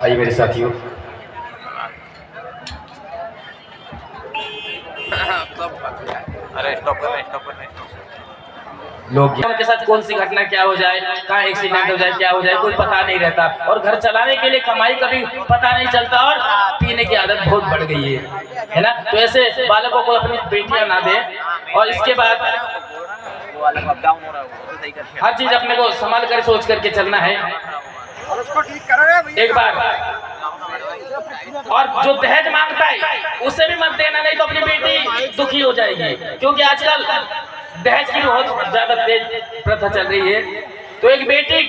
आइए मेरे साथियों, अरे स्टॉप करना। लोग के साथ कौन सी घटना क्या हो जाए, कहाँ एक्सीडेंट हो जाए, क्या हो जाए, कोई पता नहीं रहता। और घर चलाने के लिए कमाई का भी पता नहीं चलता, और पीने की आदत बहुत बढ़ गई है ना। तो ऐसे बालकों को अपनी बेटियां ना दें। और इसके बाद हर चीज अपने को संभाल कर सोच करके चलना है। एक बार और जो दहेज मांगता है उसे भी मत देना, नहीं तो अपनी बेटी दुखी हो जाएगी। क्योंकि आजकल दहेज की बहुत ज्यादा तेज प्रथा चल रही है। तो एक बेटी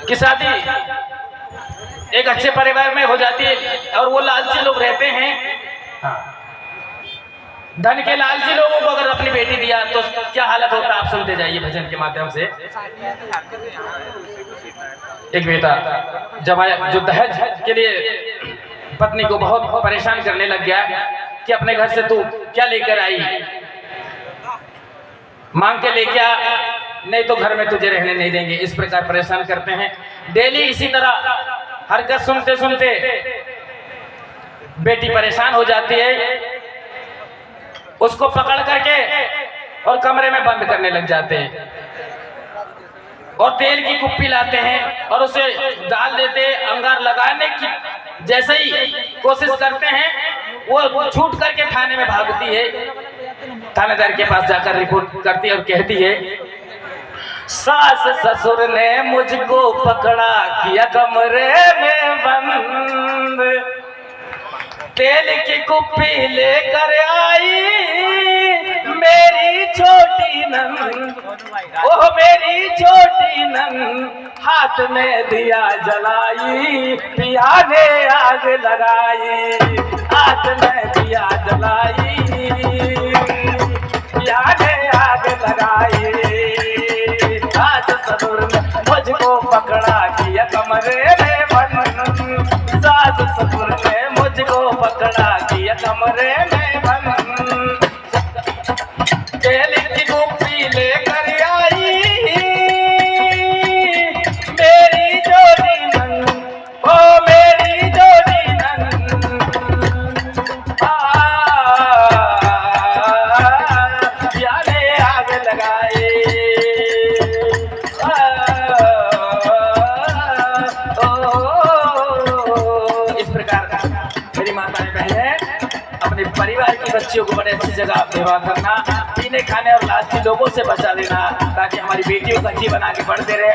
की शादी एक अच्छे परिवार में हो जाती है, और वो लालची लोग रहते हैं, धन के लालची लोगों को अगर अपनी बेटी दिया तो क्या हालत होता है, आप सुनते जाइए भजन के माध्यम से। एक बेटा जमाया जो दहेज के लिए पत्नी को बहुत परेशान करने लग गया कि अपने घर से तू क्या लेकर आई, मांग के लेके आ, नहीं तो घर में तुझे रहने नहीं देंगे। इस प्रकार परेशान करते हैं। डेली इसी तरह हरकत सुनते सुनते बेटी परेशान हो जाती है। उसको पकड़ करके और कमरे में बंद करने लग जाते हैं, और तेल की कुप्पी लाते हैं और उसे डाल देते हैं। अंगार लगाने की जैसे ही कोशिश करते हैं, वो छूट करके थाने में भागती है। थानेदार के पास जाकर रिपोर्ट करती है और कहती है, सास ससुर ने मुझको पकड़ा, किया कमरे में बंद, तेल की कुप्पी लेकर आई मेरी छोटी नंद, ओह मेरी छोटी नंद, हाथ में दिया जलाई, पिया ने आग लगाई, हाथ में दिया जलाई, पिया ने आग लगाई। सास ससुर ने मुझको पकड़ा, किया कमरे में बंद, सास ससुर ने मुझको पकड़ा, किया कमरे में बंद, तेल की कुप्पी लेकर आई मेरी जोड़ी नंद, ओ मेरी जोड़ी नंद, पिया ने आग लगाई। इस प्रकार मेरी माताएं बहनें अपने परिवार की बच्चियों को बड़े अच्छी जगह व्यवहार करना, पीने खाने और लालची लोगों से बचा देना, ताकि हमारी बेटियों को अच्छी बना के बढ़ते रहे।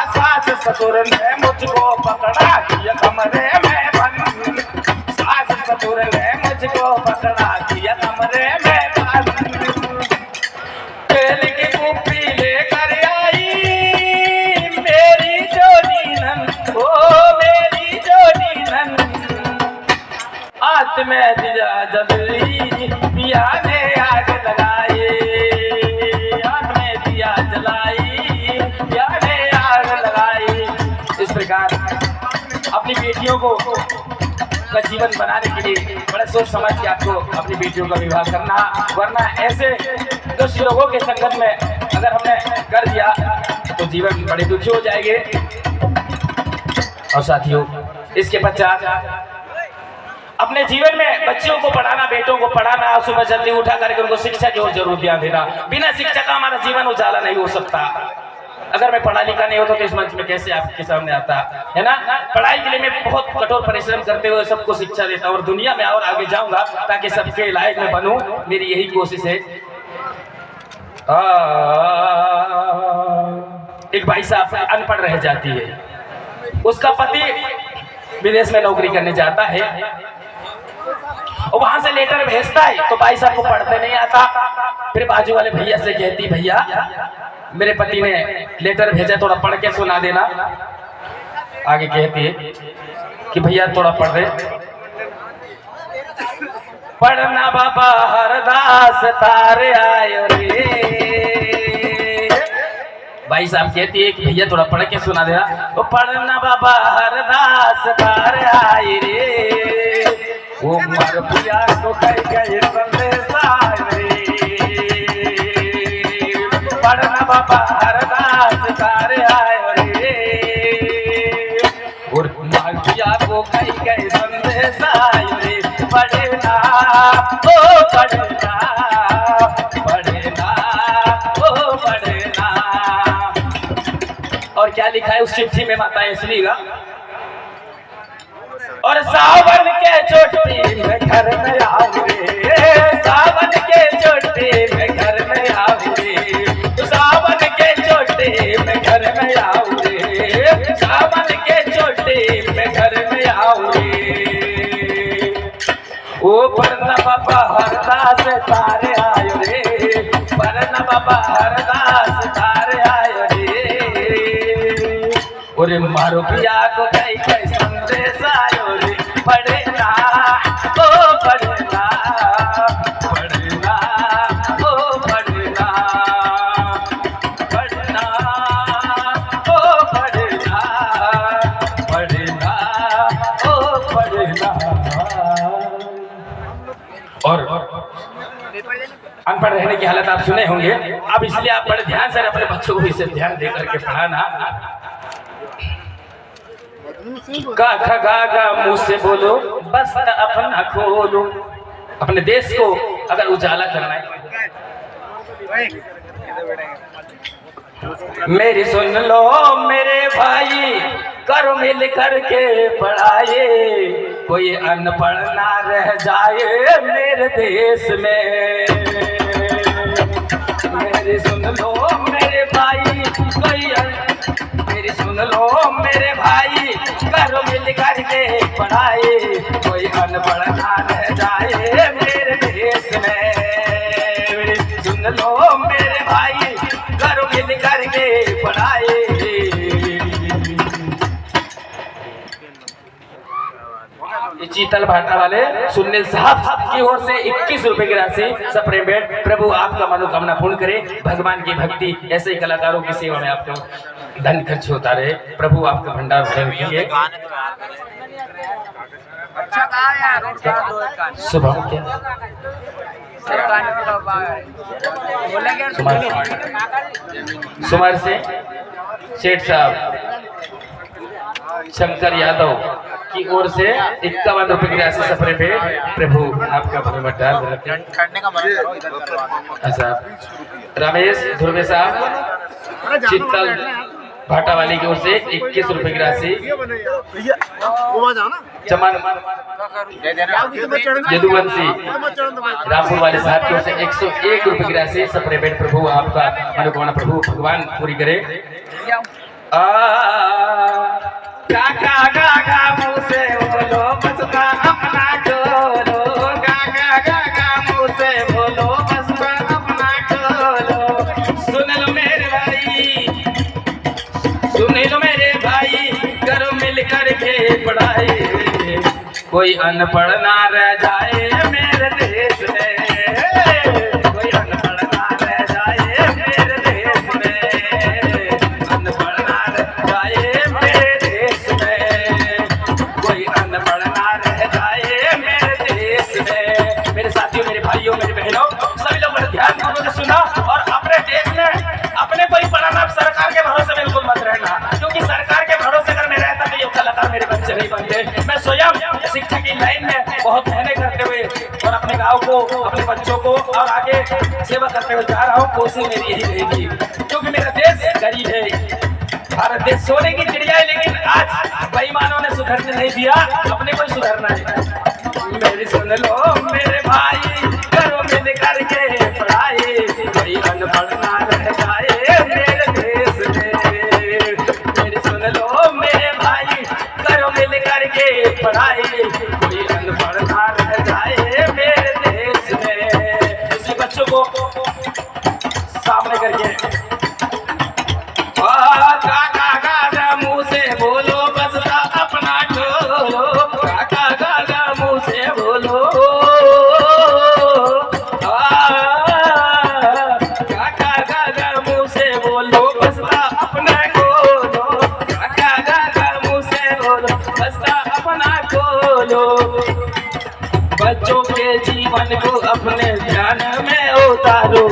सास ससुर ने मुझको पकड़ा, किया कमरे में बंद, सास ससुर ने मुझको पकड़ा, किया कमरे में बंद, तेल की कुप्पी लेकर आई मेरी जोड़ी नंद, ओ मेरी जोड़ी नंद, हाथ में दिया जलाई, पिया ने आग लगाई, हाथ में दिया जलाई, पिया ने आग लगाई। इस प्रकार अपनी बेटियों को का जीवन बनाने के लिए बड़े सोच समझ के आपको अपनी बेटियों का विवाह करना, वरना ऐसे दुष्ट लोगों के संगत में अगर हमने कर दिया तो जीवन बड़े दुखी हो जाएंगे। और साथियों, इसके पश्चात अपने जीवन में बच्चियों को पढ़ाना, बेटों को पढ़ाना, सुबह जल्दी उठा करके उनको शिक्षा की ओर जरूर ध्यान देना। बिना शिक्षा का हमारा जीवन उजाला नहीं हो सकता। अगर मैं पढ़ा लिखा नहीं होता तो इस मंच में कैसे आपके सामने आता, है ना। पढ़ाई के लिए मैं बहुत कठोर परिश्रम करते हुए सबको शिक्षा देता हूँ, और दुनिया में और आगे जाऊंगा ताकि सबके लायक में बनूं। मेरी यही कोशिश है। एक भाई साहब अनपढ़ रह जाती है, उसका पति विदेश में नौकरी करने जाता है, और वहां से लेटर भेजता है तो भाई साहब को पढ़ते नहीं आता। फिर बाजू वाले भैया से कहती, भैया मेरे पति ने लेटर भेजा, थोड़ा पढ़ के सुना देना। आगे कहती है कि भैया थोड़ा पढ़ दे। पढ़ना बाबा हरदास तारे आयो रे। भाई साहब कहती है कि भैया थोड़ा पढ़ के सुना देना। तो पढ़ना बाबा हरदास तारे आए रे, वो मर पिया को कह गए संदेशा रे। पढ़ना बाबा हरदास तारे आए रे, ओ पढ़ना, पढ़ना, ओ पढ़ना। और क्या लिखा है उस चिट्ठी में माताएं सुनिएगा। और सावन के चोटी में घर में आऊंगे, सावन के चोटी में घर में आऊंगे, सावन के चोटी में घर में आऊंगे, सावन के चोटी में घर में आऊंगे। ओ परना बाबा हरदास तारे आयो रे, परना बाबा हरदास तारे आयो रे। और मारो पिया को कई कई संदेश आयो रे, पढ़ना, ओ पढ़ना, पढ़ना, ओ पढ़ना, पढ़ना, ओ पढ़ना, पढ़ना, ओ पढ़ना। और अनपढ़ रहने की हालत आप सुने होंगे, अब इसलिए आप बड़े ध्यान से अपने बच्चों को इसे ध्यान दे करके पढ़ाना। का खा गा गा मुंह से बोलो, बस अपना खोलो। अपने देश को अगर उजाला करना है, मेरी सुन लो मेरे भाई, करो मिल करके पढ़ाए, कोई अनपढ़ ना रह जाए मेरे देश में। मेरी सुन लो मेरे भाई, मेरी सुन लो मेरे भाई, करो मिल करके पढ़ाए, कोई अनपढ़ ना रह जाए मेरे देश में। मेरी सुन लो मेरे भाई, करो मिल करके पढ़ाए। ये चीतल भाटा वाले सुनील साहब की ओर से 21 रुपए की राशि सप्रेमेंट। प्रभु आपका मनोकामना पूर्ण करे, भगवान की भक्ति ऐसे ही कलाकारों की सेवा में आपको धन खर्च होता रहे। प्रभु आपका भंडार भरण कीजिए। शुभम क्या सुमार से सेठ साहब शंकर यादव की ओर से 51 रुपए की राशि सफरे पे। प्रभु आपका भंडार। अच्छा, रमेश ध्रुवे साहब चित्तल भाटा वाली की ओर से 21 रुपए की राशि। चमन यदुवंशी रामपुर वाले साहब की ओर से 101 रुपए की राशि सफरे पे। प्रभु आपका मनोकामना प्रभु भगवान पूरी करे। काका काका मुँह से बोलो, बसता अपना खोलो, काका काका मुँह से बोलो, बसता अपना खोलो। सुन लो मेरे भाई, सुन लो मेरे भाई, करो मिल करके पढ़ाई, कोई अनपढ़ ना रह जाए मेरे देश में, कोई अनपढ़ ना रह जाए मेरे देश में, अनपढ़ ना रह जाए मेरे देश में, कोई अनपढ़ ना रह जाए मेरे देश में। मेरे साथियों, मेरे भाइयों, मेरी बहनों, सभी लोग बड़े ध्यानपूर्वक सुना और अपने देश में अपने कोई पढ़ाना सरकार के भरोसे बिल्कुल मत रहना, क्योंकि सरकार के भरोसे अगर मैं रहता तो ये कलाकार मेरे बच्चे नहीं बनते। मैं स्वयं शिक्षा की लाइन में बहुत मेहनत करते हुए और अपने गांव को, अपने बच्चों को और आगे सेवा करते हुए जा रहा हूँ। कोशिश मेरी यही रहेगी, क्योंकि मेरा देश गरीब है। भारत देश सोने की चिड़िया है, लेकिन आज बेईमानों ने सुधरने नहीं दिया, अपने को ही सुधरना है। मेरी सुन लो मेरे भाई, करो मिल करके पढ़ाई, कोई अनपढ़ ना रह जाए मेरे देश में। मेरी सुन लो मेरे भाई, करो मिल करके पढ़ाई, कोई अनपढ़ ना रह जाए मेरे देश में। इसी बच्चों को सामने करके काका गागा मुँह से बोलो, बसता अपना खोलो, काका गागा मुँह से बोलो, काका गागा मुँह से बोलो, बसता अपना खोलो, काका गागा मुँह से बोलो, बसता अपना खोलो। बच्चों के जीवन को अपने ध्यान में उतारो,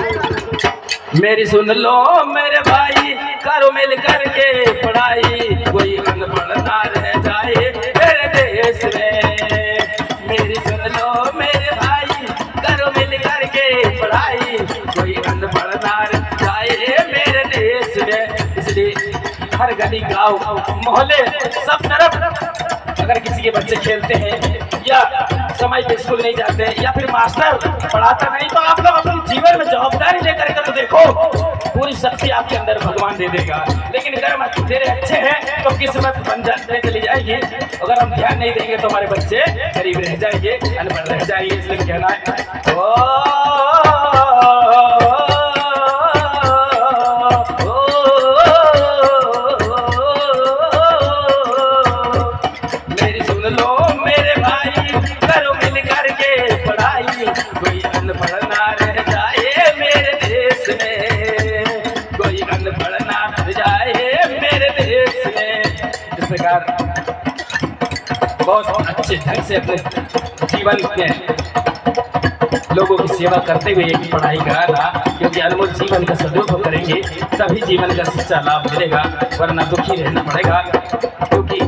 मेरी सुन लो मेरे भाई, करो मिल करके पढ़ाई, कोई अनपढ़ ना रह जाए मेरे देश में। मेरी सुन लो मेरे भाई, हर गली गांव मोहल्ले सब तरफ अगर किसी के बच्चे खेलते हैं या समय पे स्कूल नहीं जाते या फिर मास्टर पढ़ाता नहीं, तो आप लोग अपने जीवन में जवाबदारी लेकर के तो देखो, पूरी शक्ति आपके अंदर भगवान दे देगा। लेकिन अगर हम तेरे अच्छे हैं तो किस्मत बन जाते चली जाएगी। अगर हम ध्यान नहीं देंगे तो हमारे बच्चे गरीब रह जाएंगे, अनपढ़ रह जाएंगे। इसलिए कहना है मेरी सुन लो मेरे भाई, करो मिल करके पढ़ाई, कोई अनपढ़ ना रह जाए मेरे देश में, कोई अनपढ़ ना रह जाए मेरे देश में। इस प्रकार बहुत अच्छे ढंग से अपने जीवन में लोगों की सेवा करते हुए एक पढ़ाई कराना, क्योंकि अनमोल जीवन का सदुपयोग करेंगे तभी जीवन का सच्चा लाभ मिलेगा, वरना दुखी रहना पड़ेगा। क्योंकि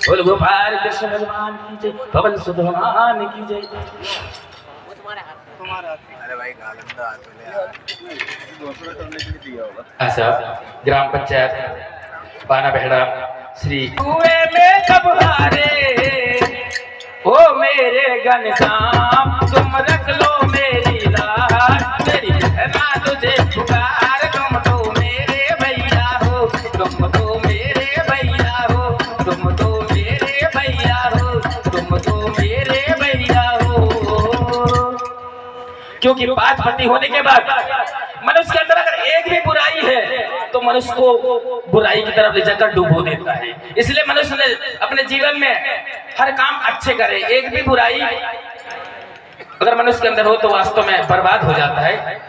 बोल गोपाल कृष्ण भगवान की जय, पवन सुत भगवान की जय। अरे भाई गालंदा दूसरा करने के लिए दिया होगा। अच्छा, ग्राम पंचायत बाना बेहड़ा श्री कुएं में कब हारे ओ मेरे घनश्याम, तुम रख लो मेरी लाज, मेरी बहना तुझे पुकार, तुम तो मेरे भैया हो, तुम तो मेरे भैया हो, तुम तो मेरे भैया हो, तुम तो मेरे भैया हो। क्योंकि पांच पति होने के बाद मनुष्य के अंदर अगर एक भी बुराई है तो मनुष्य को बुराई की तरफ ले जाकर डुबो देता है। इसलिए मनुष्य ने अपने जीवन में हर काम अच्छे करे, एक भी बुराई अगर मनुष्य के अंदर हो तो वास्तव में बर्बाद हो जाता है।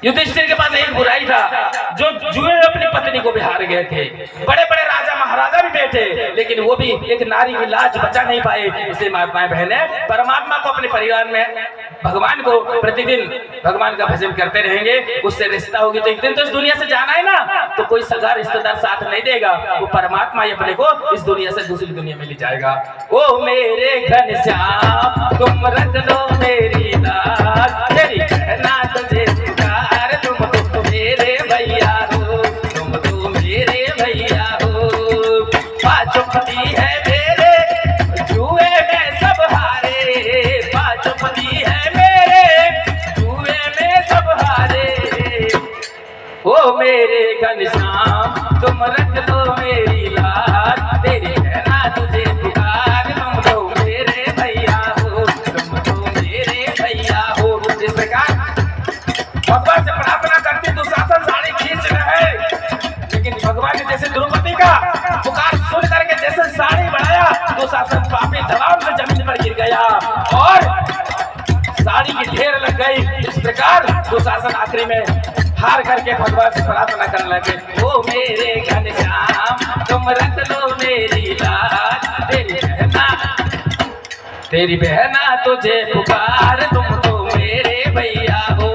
युधिष्ठिर के पास एक बुराई था, जो जुए में अपनी पत्नी को बिहार गए थे। बड़े बड़े राजा महाराजा भी बैठे, लेकिन वो भी एक नारी की लाज बचा नहीं पाए। इसलिए माताएं बहनें परमात्मा को अपने परिवार में, भगवान को प्रतिदिन भगवान का भजन करते रहेंगे, उससे रिश्ता होगी तो एक दिन तो इस दुनिया से जाना है ना, तो कोई सगा रिश्तेदार साथ नहीं देगा, वो परमात्मा ही अपने को इस दुनिया से दूसरी दुनिया में ले जाएगा। ओ मेरे घनश्याम, तुम रख लो मेरी लाज, तेरी कहना तुझे पुकार, तुम तो मेरे भैया हो, तुम तो मेरे भैया हो। पांचों पति है मेरे, जुए में सब हारे, पांचों पति है मेरे, जुए में सब हारे। ओ मेरे घनश्याम, तुम रख लो मेरी लाज, तेरी कहना तुझे पुकार, तुम तो मेरे भैया हो, तुम तो मेरे भैया हो। इस प्रकार भगवान से प्रार्थना करती दुशासन साड़ी खींच रहे, लेकिन भगवान ने जैसे द्रौपदी का पुकार सुन करके जैसे साड़ी बढ़ाया, दुशासन पापी धड़ाम से जमीन पर गिर गया और साड़ी की ढेर लग गई। इस प्रकार दुशासन आखिरी में हार करके भगवान से प्रार्थना करने लगे, ओ मेरे घनश्याम, तुम रख लो मेरी लाज, तेरी बहना तुझे पुकार, तुम तो मेरे भैया हो,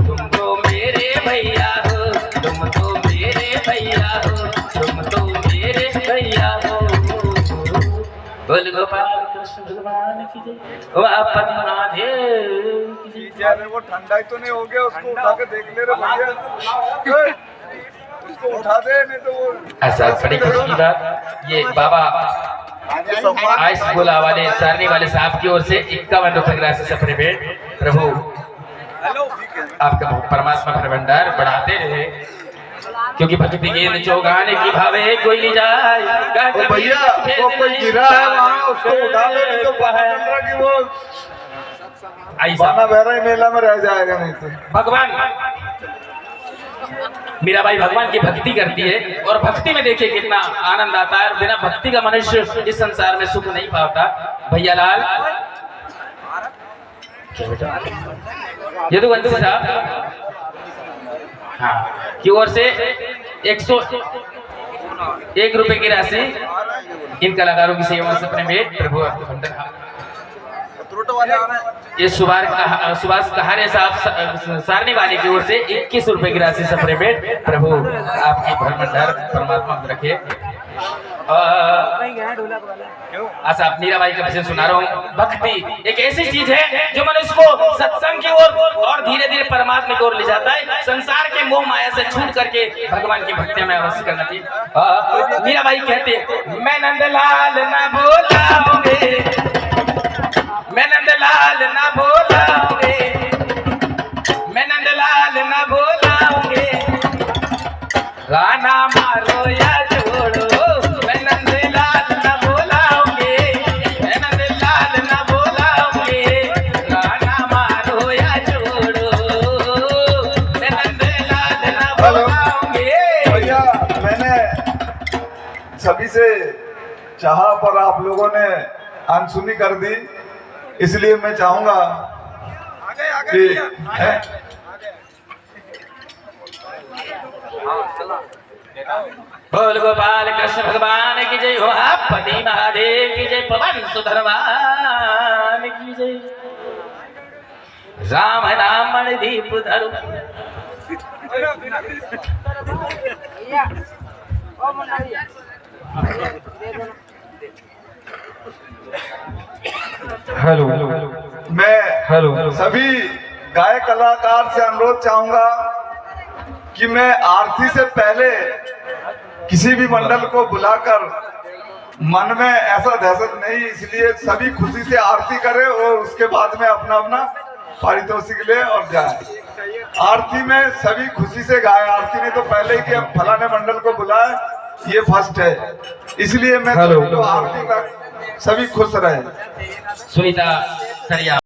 तुम तो मेरे भैया हो, तुम तो मेरे भैया हो, तुम तो मेरे भैया हो। बोल गोपाल कृष्ण भगवान की जय, ओ आपन महादेव की जय। वो ठंडा ही तो नहीं हो गया, उसको उठा के देख ले रे भैया, उसको उठा दे, नहीं तो वो ऐसा बड़ी खुशी की बात। ये बाबा आइस गोला वाले सारनी वाले साहब की ओर से 51 रुपए की राशि से प्रेमेंट। प्रभु आपका परमात्मा भंडार बढ़ाते रहे, क्योंकि भक्ति गेंद चौगाने की भावे कोई नहीं जाए। भैया वो कोई गिरा है वहाँ, उसको उठा ले, नहीं तो बाना की वो बाना बहरा मेला में रह जाएगा। नहीं तो भगवान मीराबाई भगवान की भक्ति करती है, और भक्ति में देखिए कितना आनंद आता है। और बिना भक्ति का मनुष्य इस संसार में सुख नहीं पाता। भैया लाल यदुवंशी साहब हाँ की ओर से 101 रुपए की राशि इन कलाकारों की सेवा से अपने में प्रभु ये सुभाष कहारे साहब सारनी वाले की ओर से 21 रुपए की राशि से प्रेमेंट। प्रभु आपकी भंडार परमात्मा रखे। अच्छा आप मीराबाई का भजन सुना रहा हूँ। भक्ति एक ऐसी चीज है जो मनुष्य को सत्संग की ओर और धीरे धीरे परमात्मा की ओर ले जाता है। संसार के मोह माया से छूट करके भगवान की भक्ति में अवश्य करना चाहिए। मीराबाई कहते मैं नंदलाल ना बोलाऊंगे, मैं नंदलाल ना बोलाऊंगे, मैं नंदलाल ना बोलाऊंगे, गाना मारो या छोड़ो, मैं नंदलाल ना बोलाऊंगे, मैं नंदलाल ना बोलाऊंगे, गाना मारो या छोड़ो, मैं नंदलाल ना बोलाऊंगे। भैया मैंने सभी से चाहा पर आप लोगों ने अनसुनी कर दी, इसलिए मैं चाहूंगा कि बोल गोपाल कृष्ण भगवान की जय हो, पति महादेव की जय, पवन सुधरवान की जय, राम नाम मणिदीप धरो। हेलो मैं सभी गायक कलाकार से अनुरोध चाहूंगा कि मैं आरती से पहले किसी भी मंडल को बुलाकर मन में ऐसा दहशत नहीं, इसलिए सभी खुशी से आरती करें और उसके बाद में अपना अपना पारितोषिक ले और जाए। आरती में सभी खुशी से गाए, आरती नहीं तो पहले ही कि हम फलाने मंडल को बुलाए, ये फर्स्ट है, इसलिए मैं तो आरती तक सभी खुश रहे। सुनीता सरिया।